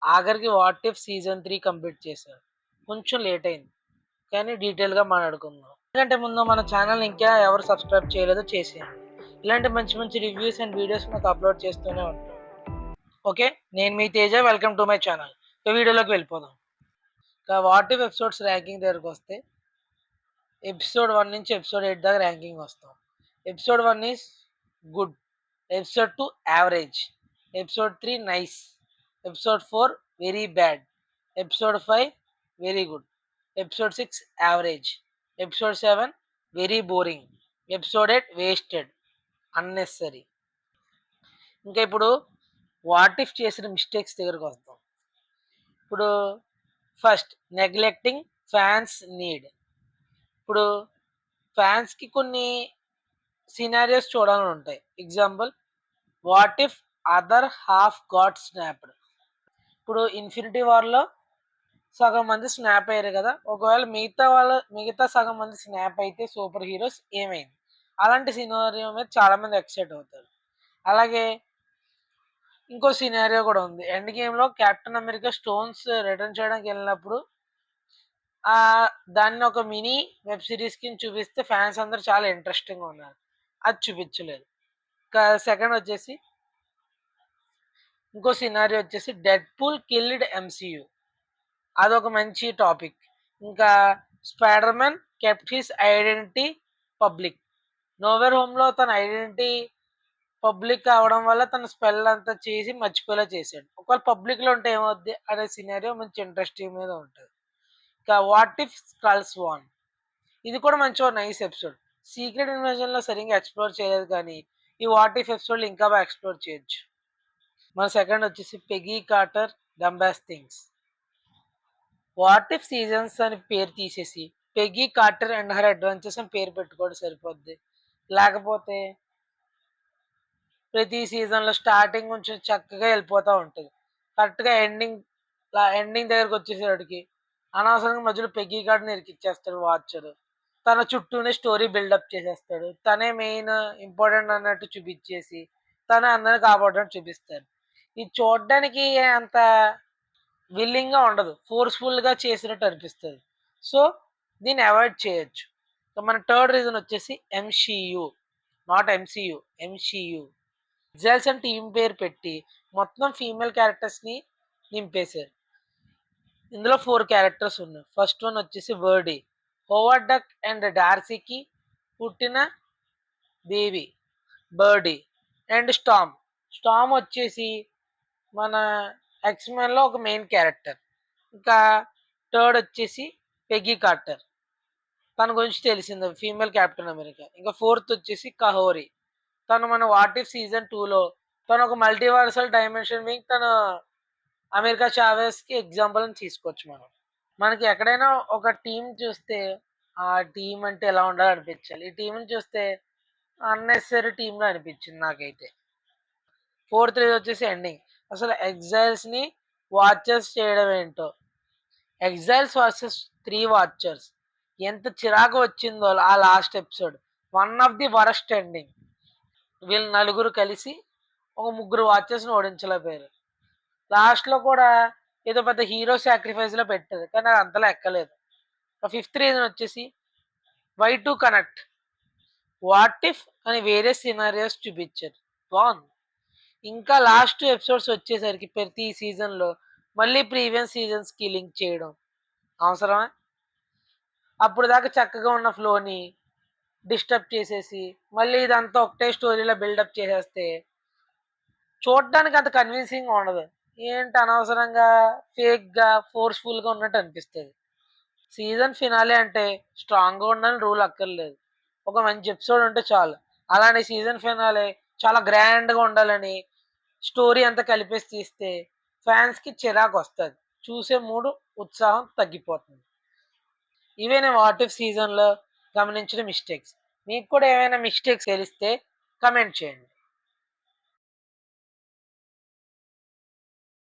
ఆఖరికి 'what if' season 3 complete చేశారు. కొంచెం లేట్ అయింది. కానీ డీటెయిల్‌గా మాట్లాడుకుందాం. ఎందుకంటే ముందు మన ఛానెల్‌ని ఇంకా ఎవరు సబ్స్క్రైబ్ చేయలేదో చేసేయండి. ఇలాంటి మంచి మంచి రివ్యూస్ అండ్ వీడియోస్ మీకు అప్లోడ్ చేస్తూనే ఉంటాం. ఓకే. నేను మీ Teja. Welcome to my channel. ఇక వీడియోలోకి వెళ్ళిపోదాం. ఇక 'వాట్ ఇఫ్' ఎపిసోడ్స్ ర్యాంకింగ్ దగ్గరకొస్తే ఎపిసోడ్ 1 నుంచి ఎపిసోడ్ 8 దాకా ర్యాంకింగ్ వస్తాం. Episode 1 is good. Episode 2 average. Episode 3 nice. Episode 4 very bad. Episode 5 very good. Episode 6 average. Episode 7 very boring. Episode 8 wasted, unnecessary. ఇంకా ఇప్పుడు వాట్ ఇఫ్ చేసిన మిస్టేక్స్ దగ్గరకు వస్తాం. ఇప్పుడు ఫస్ట్ నెగ్లెక్టింగ్ ఫ్యాన్స్ నీడ్. ఇప్పుడు ఫ్యాన్స్కి కొన్ని సినారియోస్ చూడాలని ఉంటాయి. Example, what if other half got snapped. ఇప్పుడు ఇన్ఫినిటీ వార్లో సగం మంది స్నాప్ అయ్యారు కదా, ఒకవేళ మిగతా సగం మంది స్నాప్ అయితే సూపర్ హీరోస్ ఏమైంది? అలాంటి సినారియో మీద చాలా మంది ఎక్సైట్ అవుతారు. అలాగే ఇంకో సినారియో కూడా ఉంది. ఎండ్ గేమ్లో కెప్టెన్ అమెరికా స్టోన్స్ రిటర్న్ చేయడానికి వెళ్ళినప్పుడు దాన్ని ఒక మినీ వెబ్ సిరీస్ కింద చూపిస్తే ఫ్యాన్స్ అందరూ చాలా ఇంట్రెస్టింగ్గా ఉన్నారు. అది చూపించలేదు. ఇంకా సెకండ్ వచ్చేసి ఇంకో సినారియో వచ్చేసి డెడ్పూల్ కిల్డ్ ఎంసీయూ. అదొక మంచి టాపిక్. ఇంకా Spider Man kept his identity public. No way హోమ్లో తన ఐడెంటిటీ పబ్లిక్ అవడం వల్ల తన స్పెల్ అంతా చేసి మర్చిపోయేలా చేశాడు. ఒకవేళ పబ్లిక్లో ఉంటే ఏమవుద్ది అనే సినారియో మంచి ఇంట్రెస్టింగ్ మీద ఉంటుంది. ఇంకా వాట్ ఇఫ్ స్కల్స్ వాన్. ఇది కూడా మంచి నైస్ ఎపిసోడ్. సీక్రెట్ ఇన్వేజన్లో సరిగ్గా ఎక్స్ప్లోర్ చేయలేదు, కానీ ఈ వాట్ ఇఫ్ ఎపిసోడ్లో ఇంకా బాగా ఎక్స్ప్లోర్ చేయొచ్చు. మన సెకండ్ వచ్చేసి Peggy Carter dumbass things. What if seasons అని పేరు తీసేసి Peggy Carter and her adventures అని పేరు పెట్టుకోవడం సరిపోద్ది. లేకపోతే ప్రతి సీజన్లో స్టార్టింగ్ కొంచెం చక్కగా వెళ్ళిపోతూ ఉంటుంది. కరెక్ట్గా ఎండింగ్ దగ్గరకు వచ్చేసేవాడికి అనవసరంగా మధ్యలో పెగ్గీ కార్డ్ని ఇరికిచ్చేస్తాడు వాచర్. తన చుట్టూనే స్టోరీ బిల్డప్ చేసేస్తాడు. తనే మెయిన్ ఇంపార్టెంట్ అన్నట్టు చూపించేసి తనే అందరిని కాపాడడానికి చూపిస్తాడు. ఇది చూడడానికి అంత విల్లింగ్గా ఉండదు, ఫోర్స్ఫుల్గా చేసినట్టు అనిపిస్తుంది. సో దీన్ని అవాయిడ్ చేయొచ్చు. మన థర్డ్ రీజన్ వచ్చేసి ఎంసీయూ, నాట్ ఎంసీయూ, ఎంసీయూ. ఎగ్జైల్స్ అని టీం పేరు పెట్టి మొత్తం ఫీమేల్ క్యారెక్టర్స్ని నింపేశారు. ఇందులో 4 క్యారెక్టర్స్ ఉన్నాయి. ఫస్ట్ వన్ వచ్చేసి వర్డీ, హోవర్డ్ డక్ అండ్ డార్సీకి పుట్టిన బేబీ బర్డీ. అండ్ స్టామ్ వచ్చేసి మన ఎక్స్మెన్లో ఒక మెయిన్ క్యారెక్టర్. ఇంకా థర్డ్ వచ్చేసి పెగ్గీ కార్టర్, తన గురించి తెలిసింది, ఫీమేల్ కెప్టెన్ అమెరికా. ఇంకా ఫోర్త్ వచ్చేసి కహోరి, తను మన వాట్ ఇఫ్ సీజన్ 2లో తను ఒక మల్టీవర్సల్ డైమెన్షన్ బీయింగ్, తను అమెరికా చావెస్కి ఎగ్జాంపుల్ అని తీసుకోవచ్చు. మనకి ఎక్కడైనా ఒక టీం చూస్తే ఆ టీం అంటే ఎలా ఉండాలో అనిపించాలి. ఈ టీంని చూస్తే అన్నెసరీ టీంలో అనిపించింది నాకైతే. ఫోర్త్ రీజన్ వచ్చేసి ఎండింగ్. అసలు ఎగ్జైల్స్ని వాచర్స్ చేయడం ఏంటో. ఎగ్జైల్స్ వర్సెస్ 3 వాచర్స్ ఎంత చిరాకు వచ్చిందో ఆ last episode. One of the worst ending. వీళ్ళు నలుగురు కలిసి ఒక ముగ్గురు వాచర్స్ని ఓడించలేకపోయారు. లాస్ట్లో కూడా ఏదో పెద్ద హీరో సాక్రిఫైస్లో పెట్టారు, కానీ అది అంతలా ఎక్కలేదు. ఫిఫ్త్ రీజన్ వచ్చేసి why to connect. What if అని వేరే సినారియోస్ చూపించారు, బాగుంది. ఇంకా లాస్ట్ ఎపిసోడ్స్ వచ్చేసరికి ప్రతి సీజన్లో మళ్ళీ ప్రీవియస్ సీజన్స్కి లింక్ చేయడం అవసరమా? అప్పుడు దాకా చక్కగా ఉన్న ఫ్లోని డిస్టర్బ్ చేసేసి మళ్ళీ ఇదంతా ఒకటే స్టోరీలో బిల్డప్ చేసేస్తే చూడడానికి అంత కన్విన్సింగ్గా ఉండదు. ఏంటి అనవసరంగా ఫేక్గా ఫోర్స్ఫుల్గా ఉన్నట్టు అనిపిస్తుంది. సీజన్ ఫినాలే అంటే స్ట్రాంగ్గా ఉండాలని రూల్ అక్కర్లేదు, ఒక మంచి ఎపిసోడ్ ఉంటే చాలు. అలానే సీజన్ ఫినాలే చాలా గ్రాండ్గా ఉండాలని స్టోరీ అంతా కలిపేసి తీస్తే ఫ్యాన్స్కి చిరాకు వస్తుంది, చూసే మూడు ఉత్సాహం తగ్గిపోతుంది. ఇవే నేను వాట్ ఇఫ్ సీజన్లో గమనించిన మిస్టేక్స్. మీకు కూడా ఏమైనా మిస్టేక్స్ తెలిస్తే కమెంట్ చేయండి.